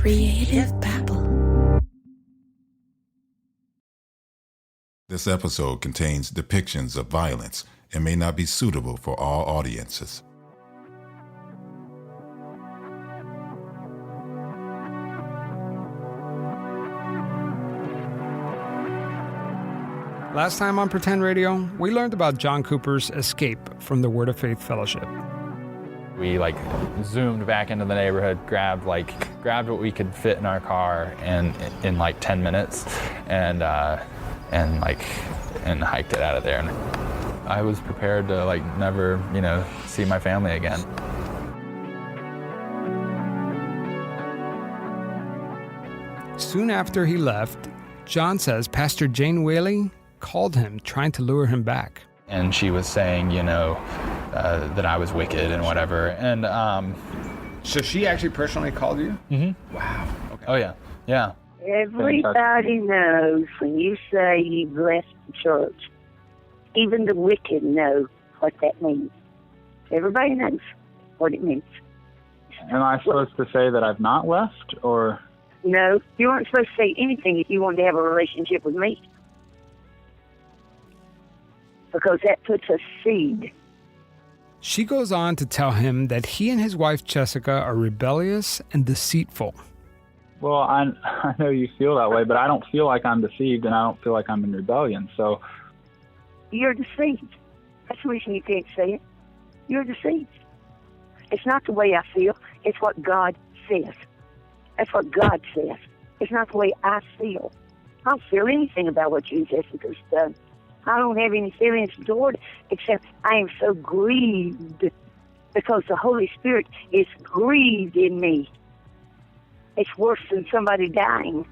Creative Babble. This episode contains depictions of violence and may not be suitable for all audiences. Last time on Pretend Radio, we learned about John Cooper's escape from the Word of Faith Fellowship. We zoomed back into the neighborhood, grabbed what we could fit in our car in 10 minutes, and hiked it out of there. And I was prepared to never, see my family again. Soon after he left, John says Pastor Jane Whaley called him, trying to lure him back. And she was saying, that I was wicked and whatever. And so she actually personally called you? Mm-hmm. Wow. Okay. Oh yeah, yeah. Everybody knows when you say you've left the church. Even the wicked know what that means. Everybody knows what it means. Am I supposed to say that I've not left, or? No, you aren't supposed to say anything if you want to have a relationship with me. Because that puts a seed. She goes on to tell him that he and his wife Jessica are rebellious and deceitful. Well, I know you feel that way, but I don't feel like I'm deceived, and I don't feel like I'm in rebellion, so... You're deceived. That's the reason you can't say it. You're deceived. It's not the way I feel. It's what God says. That's what God says. It's not the way I feel. I don't feel anything about what you and Jessica's done. I don't have any feelings toward it, except I am so grieved because the Holy Spirit is grieved in me. It's worse than somebody dying.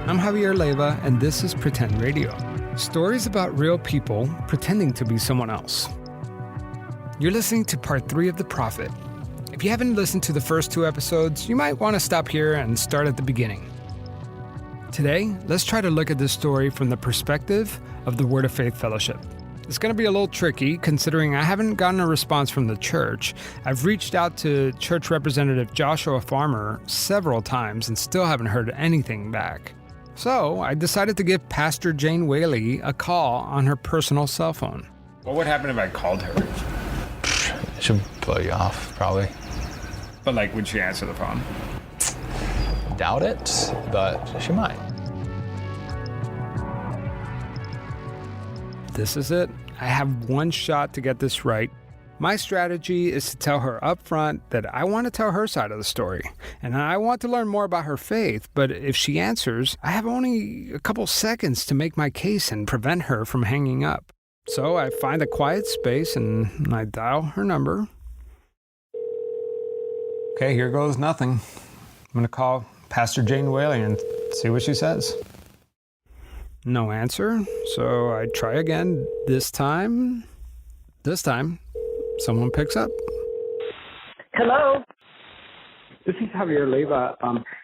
I'm Javier Leyva, and this is Pretend Radio. Stories about real people pretending to be someone else. You're listening to part 3 of The Prophet. If you haven't listened to the first 2 episodes, you might want to stop here and start at the beginning. Today, let's try to look at this story from the perspective of the Word of Faith Fellowship. It's going to be a little tricky considering I haven't gotten a response from the church. I've reached out to Church Representative Joshua Farmer several times and still haven't heard anything back. So I decided to give Pastor Jane Whaley a call on her personal cell phone. What would happen if I called her? She'll blow you off, probably. But would she answer the phone? Doubt it, but she might. This is it. I have one shot to get this right. My strategy is to tell her up front that I want to tell her side of the story, and I want to learn more about her faith, but if she answers, I have only a couple seconds to make my case and prevent her from hanging up. So I find a quiet space and I dial her number. Okay, here goes nothing. I'm going to call Pastor Jane Whaley and see what she says. No answer, so I try again. This time, someone picks up. Hello? This is Javier Leyva.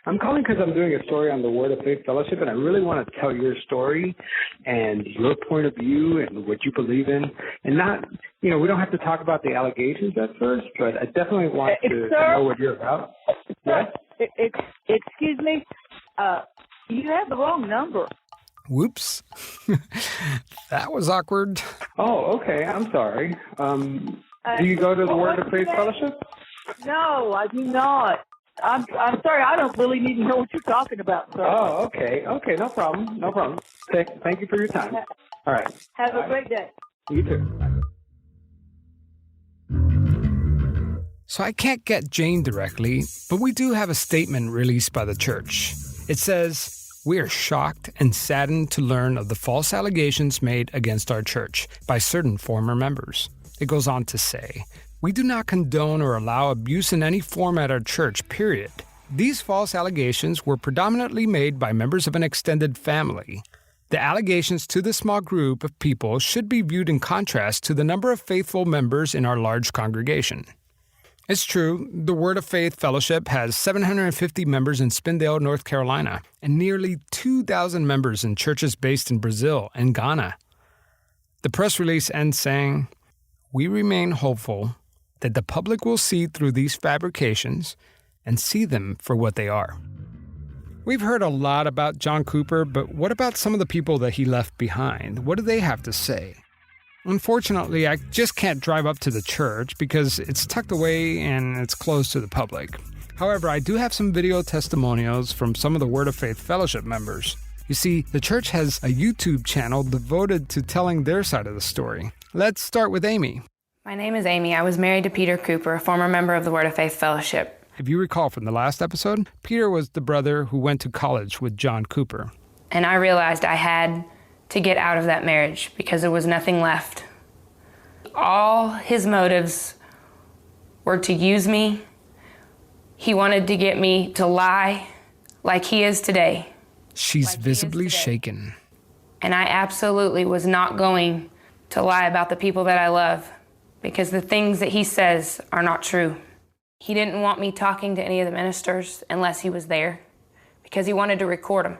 I'm calling because I'm doing a story on the Word of Faith Fellowship, and I really want to tell your story and your point of view and what you believe in. And not, we don't have to talk about the allegations at first, but I definitely want to know what you're about. Sir, excuse me, you have the wrong number. Whoops. That was awkward. Oh, okay. I'm sorry. Do you go to the Word of Faith Fellowship? No, I do not. I'm sorry. I don't really need to know what you're talking about, sir. Oh, okay. Okay, no problem. No problem. Thank you for your time. All right. Have a great day. You too. So I can't get Jane directly, but we do have a statement released by the church. It says, "We are shocked and saddened to learn of the false allegations made against our church by certain former members." It goes on to say, "We do not condone or allow abuse in any form at our church, period. These false allegations were predominantly made by members of an extended family. The allegations to this small group of people should be viewed in contrast to the number of faithful members in our large congregation." It's true, the Word of Faith Fellowship has 750 members in Spindale, North Carolina, and nearly 2,000 members in churches based in Brazil and Ghana. The press release ends saying, we remain hopeful that the public will see through these fabrications and see them for what they are. We've heard a lot about John Cooper, but what about some of the people that he left behind? What do they have to say? Unfortunately, I just can't drive up to the church because it's tucked away and it's closed to the public. However, I do have some video testimonials from some of the Word of Faith Fellowship members. You see, the church has a YouTube channel devoted to telling their side of the story. Let's start with Amy. My name is Amy. I was married to Peter Cooper, a former member of the Word of Faith Fellowship. If you recall from the last episode, Peter was the brother who went to college with John Cooper. And I realized I had to get out of that marriage because there was nothing left. All his motives were to use me. He wanted to get me to lie like he is today. She's visibly shaken. And I absolutely was not going to lie about the people that I love because the things that he says are not true. He didn't want me talking to any of the ministers unless he was there because he wanted to record them.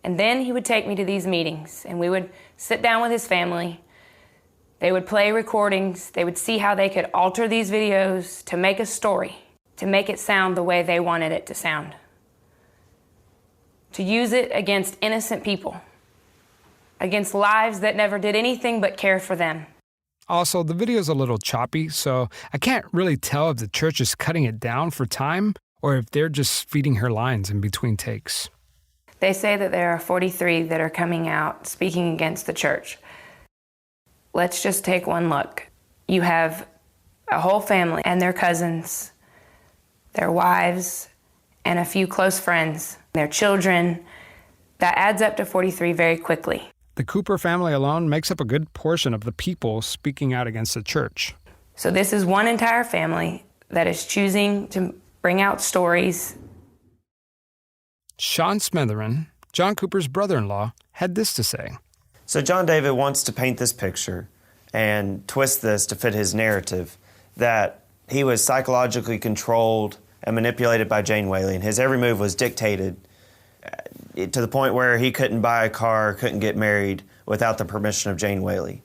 And then he would take me to these meetings and we would sit down with his family. They would play recordings. They would see how they could alter these videos to make a story, to make it sound the way they wanted it to sound, to use it against innocent people, against lives that never did anything but care for them. Also, the video's a little choppy, so I can't really tell if the church is cutting it down for time or if they're just feeding her lines in between takes. They say that there are 43 that are coming out speaking against the church. Let's just take one look. You have a whole family and their cousins, their wives, and a few close friends, their children. That adds up to 43 very quickly. The Cooper family alone makes up a good portion of the people speaking out against the church. So this is one entire family that is choosing to bring out stories. Sean Smitherin, John Cooper's brother-in-law, had this to say. So John David wants to paint this picture and twist this to fit his narrative that he was psychologically controlled and manipulated by Jane Whaley, and his every move was dictated to the point where he couldn't buy a car, couldn't get married without the permission of Jane Whaley.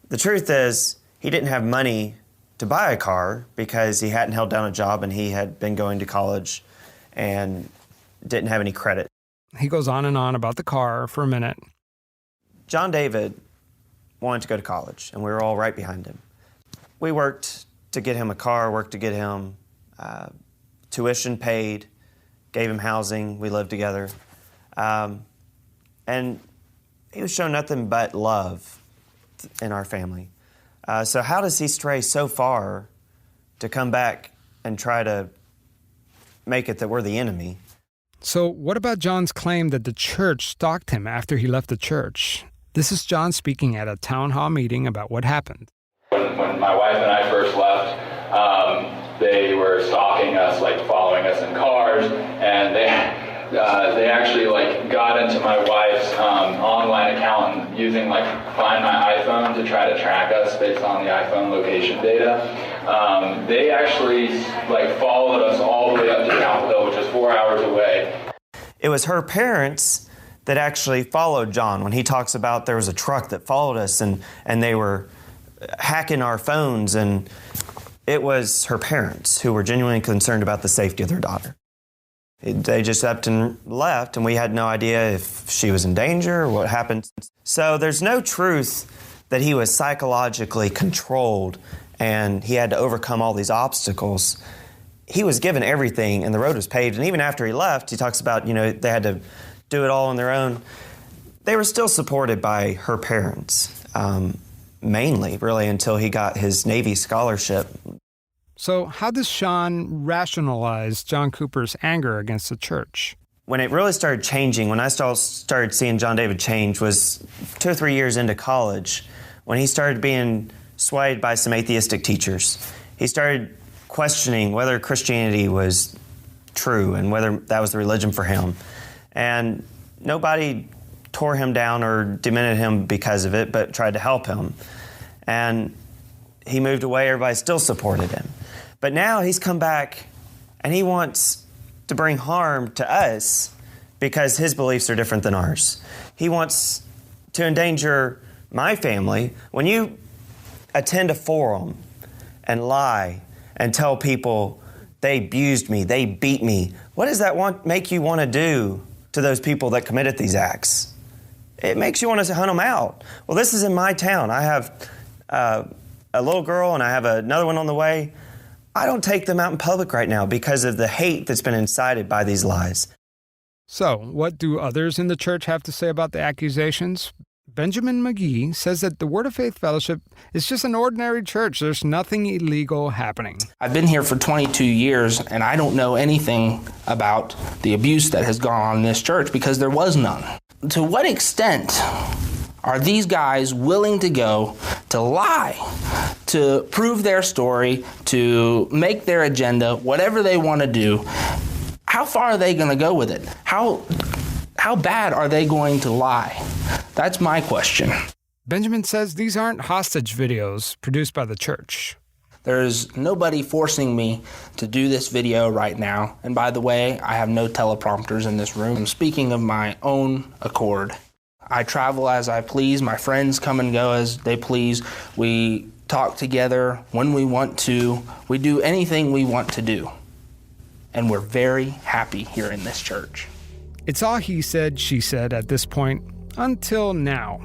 The truth is, he didn't have money to buy a car because he hadn't held down a job and he had been going to college and didn't have any credit. He goes on and on about the car for a minute. John David wanted to go to college, and we were all right behind him. We worked to get him a car, worked to get him tuition paid, gave him housing, we lived together. And he was shown nothing but love in our family. So how does he stray so far to come back and try to make it that we're the enemy? So what about John's claim that the church stalked him after he left the church? This is John speaking at a town hall meeting about what happened. When my wife and I first left, they were stalking us, like following us in cars, and they actually got into my wife's online account and using Find My iPhone to try to track us based on the iPhone location data. They actually followed us all the way up to Capitol Hill, which is 4 hours away. It was her parents that actually followed John when he talks about there was a truck that followed us and they were hacking our phones, and it was her parents who were genuinely concerned about the safety of their daughter. They just upped and left, and we had no idea if she was in danger or what happened. So there's no truth that he was psychologically controlled and he had to overcome all these obstacles. He was given everything and the road was paved, and even after he left, he talks about, they had to do it all on their own. They were still supported by her parents, mainly, really, until he got his Navy scholarship. So how does Sean rationalize John Cooper's anger against the church? When it really started changing, when I started seeing John David change, was 2 or 3 years into college, when he started being swayed by some atheistic teachers. He started questioning whether Christianity was true and whether that was the religion for him. And nobody tore him down or demented him because of it, but tried to help him. And he moved away, everybody still supported him. But now he's come back and he wants to bring harm to us because his beliefs are different than ours. He wants to endanger my family. When you attend a forum and lie and tell people they abused me, they beat me, what does that make you want to do to those people that committed these acts? It makes you want to hunt them out. Well, this is in my town. I have a little girl and I have another one on the way. I don't take them out in public right now because of the hate that's been incited by these lies. So, what do others in the church have to say about the accusations? Benjamin McGee says that the Word of Faith Fellowship is just an ordinary church. There's nothing illegal happening. I've been here for 22 years, and I don't know anything about the abuse that has gone on in this church because there was none. To what extent are these guys willing to go to lie, to prove their story, to make their agenda, whatever they want to do? How far are they going to go with it? How bad are they going to lie? That's my question. Benjamin says these aren't hostage videos produced by the church. There's nobody forcing me to do this video right now. And by the way, I have no teleprompters in this room. I'm speaking of my own accord. I travel as I please. My friends come and go as they please. We talk together when we want to. We do anything we want to do. And we're very happy here in this church. It's all he said, she said at this point, until now.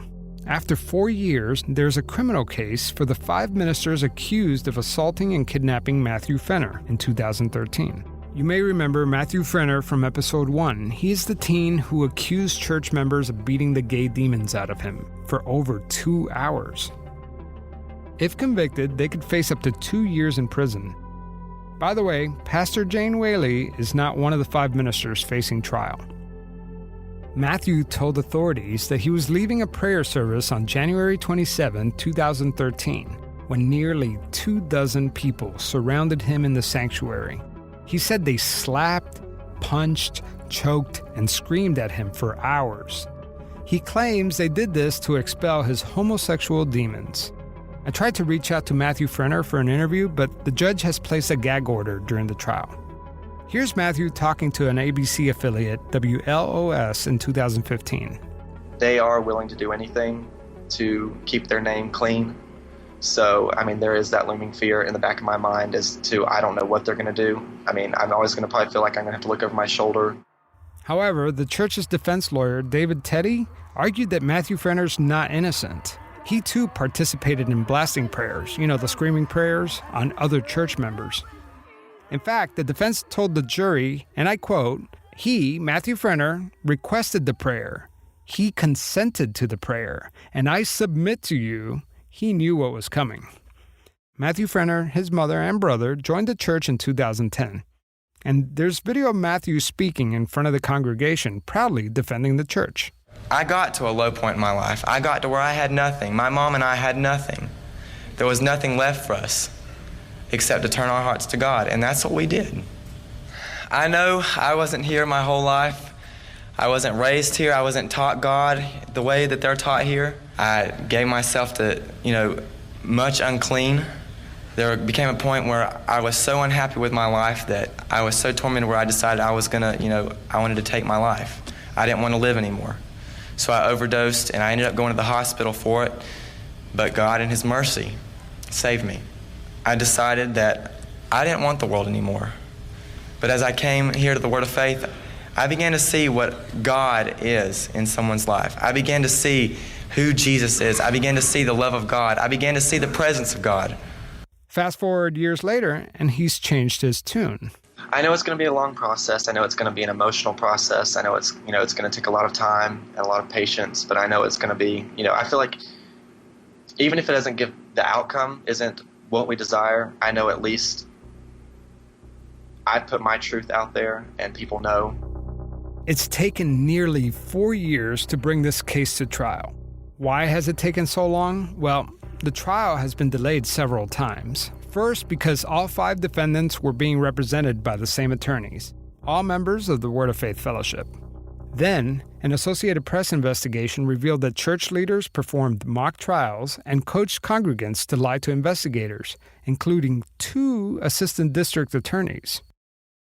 After 4 years, there's a criminal case for the 5 ministers accused of assaulting and kidnapping Matthew Fenner in 2013. You may remember Matthew Fenner from episode 1. He's the teen who accused church members of beating the gay demons out of him for over 2 hours. If convicted, they could face up to 2 years in prison. By the way, Pastor Jane Whaley is not one of the 5 ministers facing trial. Matthew told authorities that he was leaving a prayer service on January 27, 2013, when nearly 24 people surrounded him in the sanctuary. He said they slapped, punched, choked, and screamed at him for hours. He claims they did this to expel his homosexual demons. I tried to reach out to Matthew Fenner for an interview, but the judge has placed a gag order during the trial. Here's Matthew talking to an ABC affiliate, WLOS, in 2015. They are willing to do anything to keep their name clean. So, there is that looming fear in the back of my mind as to I don't know what they're going to do. I'm always going to probably feel like I'm going to have to look over my shoulder. However, the church's defense lawyer, David Teddy, argued that Matthew Fenner's not innocent. He too participated in blasting prayers, the screaming prayers, on other church members. In fact, the defense told the jury, and I quote, he, Matthew Fenner, requested the prayer. He consented to the prayer, and I submit to you, he knew what was coming. Matthew Fenner, his mother and brother joined the church in 2010. And there's video of Matthew speaking in front of the congregation, proudly defending the church. I got to a low point in my life. I got to where I had nothing. My mom and I had nothing. There was nothing left for us except to turn our hearts to God, and that's what we did. I know I wasn't here my whole life. I wasn't raised here. I wasn't taught God the way that they're taught here. I gave myself to, much unclean. There became a point where I was so unhappy with my life that I was so tormented where I decided I was gonna, I wanted to take my life. I didn't want to live anymore. So I overdosed, and I ended up going to the hospital for it, but God in His mercy saved me. I decided that I didn't want the world anymore. But as I came here to the Word of Faith, I began to see what God is in someone's life. I began to see who Jesus is. I began to see the love of God. I began to see the presence of God. Fast forward years later, and he's changed his tune. I know it's going to be a long process. I know it's going to be an emotional process. I know it's going to take a lot of time and a lot of patience, but I know it's going to be, I feel like even if it doesn't give the outcome isn't what we desire, I know at least I put my truth out there and people know. It's taken nearly 4 years to bring this case to trial. Why has it taken so long? Well, the trial has been delayed several times. First, because all 5 defendants were being represented by the same attorneys, all members of the Word of Faith Fellowship. Then, an Associated Press investigation revealed that church leaders performed mock trials and coached congregants to lie to investigators, including 2 assistant district attorneys.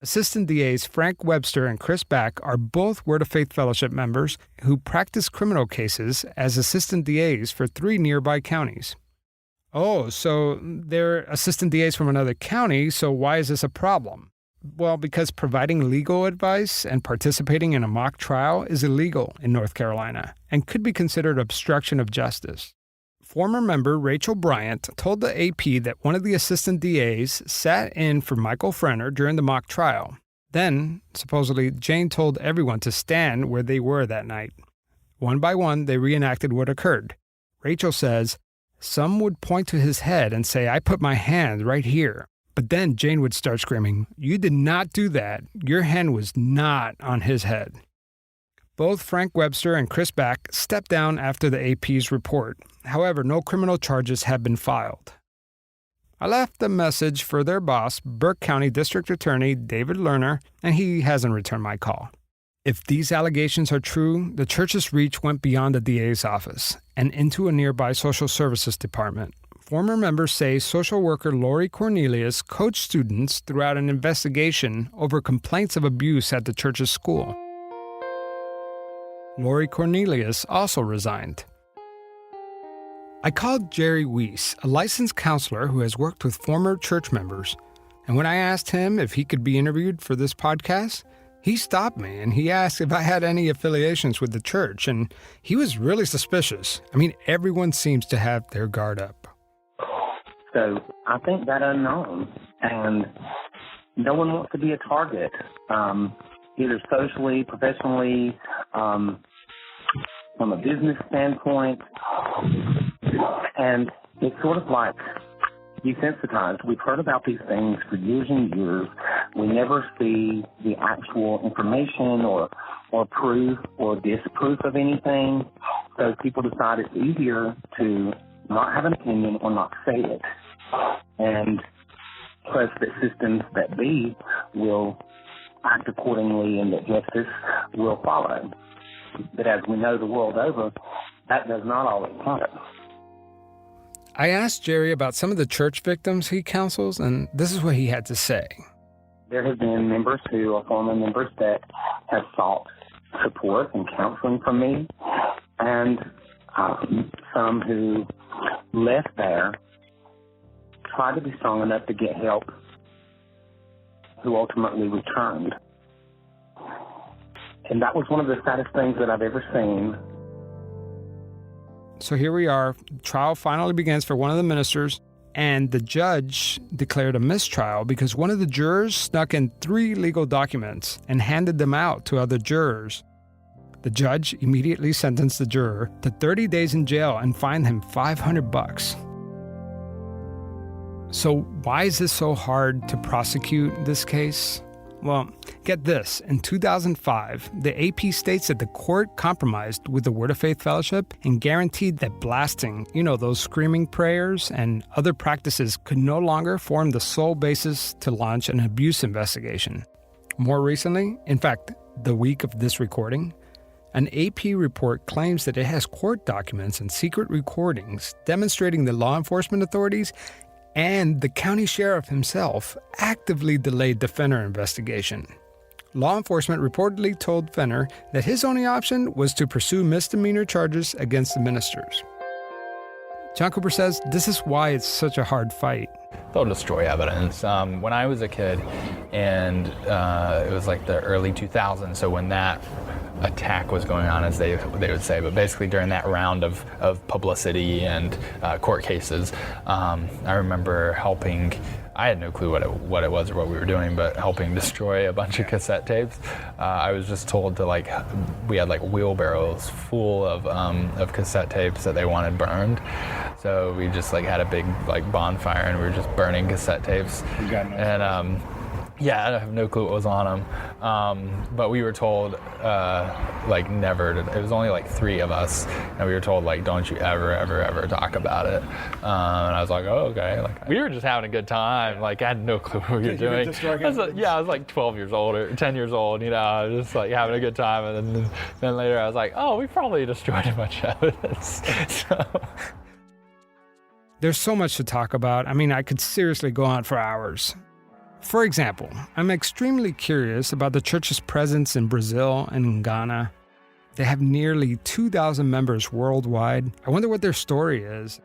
Assistant DAs Frank Webster and Chris Back are both Word of Faith Fellowship members who practice criminal cases as assistant DAs for 3 nearby counties. Oh, so they're assistant DAs from another county, so why is this a problem? Well, because providing legal advice and participating in a mock trial is illegal in North Carolina and could be considered obstruction of justice. Former member Rachel Bryant told the AP that one of the assistant DAs sat in for Michael Frenner during the mock trial. Then, supposedly, Jane told everyone to stand where they were that night. One by one, they reenacted what occurred. Rachel says, some would point to his head and say, I put my hand right here. But then Jane would start screaming, you did not do that. Your hand was not on his head. Both Frank Webster and Chris Back stepped down after the AP's report. However, no criminal charges have been filed. I left a message for their boss, Burke County District Attorney David Lerner, and he hasn't returned my call. If these allegations are true, the church's reach went beyond the DA's office and into a nearby social services department. Former members say social worker Lori Cornelius coached students throughout an investigation over complaints of abuse at the church's school. Lori Cornelius also resigned. I called Jerry Weiss, a licensed counselor who has worked with former church members, and when I asked him if he could be interviewed for this podcast, he stopped me and he asked if I had any affiliations with the church, and he was really suspicious. I mean, everyone seems to have their guard up. So I think that unknown, and no one wants to be a target, either socially, professionally, from a business standpoint, and it's sort of like desensitized. We've heard about these things for years and years. We never see the actual information or proof or disproof of anything, so people decide it's easier to not have an opinion or not say it, and trust that systems that be will act accordingly and that justice will follow. But as we know the world over, that does not always happen. I asked Jerry about some of the church victims he counsels, and this is what he had to say. There have been members who are former members that have sought support and counseling from me, and some who left there tried to be strong enough to get help, who ultimately returned. And that was one of the saddest things that I've ever seen. So here we are. Trial finally begins for one of the ministers, and the judge declared a mistrial because one of the jurors snuck in 3 legal documents and handed them out to other jurors. The judge immediately sentenced the juror to 30 days in jail and fined him $500. So why is this so hard to prosecute this case? Well, get this. In 2005, the AP states that the court compromised with the Word of Faith Fellowship and guaranteed that blasting, those screaming prayers and other practices could no longer form the sole basis to launch an abuse investigation. More recently, in fact, the week of this recording, an AP report claims that it has court documents and secret recordings demonstrating the law enforcement authorities and the county sheriff himself actively delayed the Fenner investigation. Law enforcement reportedly told Fenner that his only option was to pursue misdemeanor charges against the ministers. John Cooper says this is why it's such a hard fight. They'll destroy evidence. When I was a kid, and it was like the early 2000s, so when that attack was going on, as they would say, but basically during that round of publicity and court cases, I remember helping. I had no clue what it was or what we were doing, but helping destroy a bunch of cassette tapes. I was just told to we had wheelbarrows full of cassette tapes that they wanted burned. So we just had a big bonfire and we were just burning cassette tapes. You got no and yeah, I have no clue what was on them. But we were told never to, it was only 3 of us, and we were told don't you ever talk about it. And I was like, oh, okay. We were just having a good time. I had no clue what we were doing. I was 12 years old or 10 years old, just having a good time. And then later I was like, oh, we probably destroyed a bunch of evidence. So. There's so much to talk about. I could seriously go on for hours. For example, I'm extremely curious about the church's presence in Brazil and in Ghana. They have nearly 2,000 members worldwide. I wonder what their story is.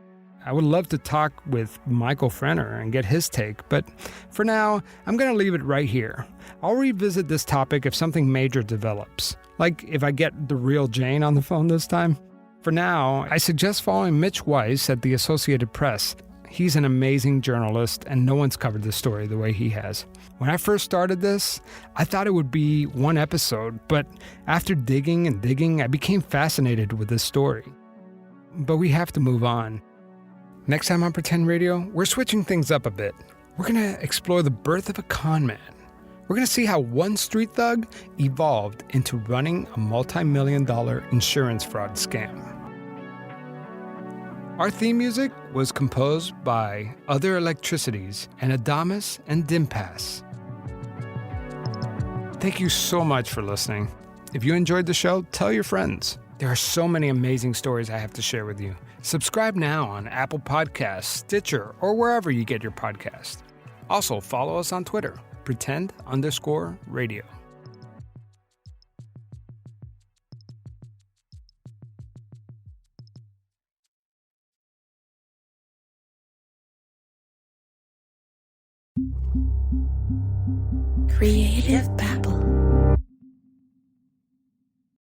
I would love to talk with Michael Frenner and get his take, but for now, I'm going to leave it right here. I'll revisit this topic if something major develops, like if I get the real Jane on the phone this time. For now, I suggest following Mitch Weiss at the Associated Press. He's an amazing journalist, and no one's covered this story the way he has. When I first started this, I thought it would be one episode, but after digging and digging, I became fascinated with this story. But we have to move on. Next time on Pretend Radio, we're switching things up a bit. We're going to explore the birth of a con man. We're going to see how one street thug evolved into running a multi-million-dollar insurance fraud scam. Our theme music was composed by Other Electricities and Adamus and Dimpass. Thank you so much for listening. If you enjoyed the show, tell your friends. There are so many amazing stories I have to share with you. Subscribe now on Apple Podcasts, Stitcher, or wherever you get your podcast. Also, follow us on Twitter, pretend_radio. Creative Babble.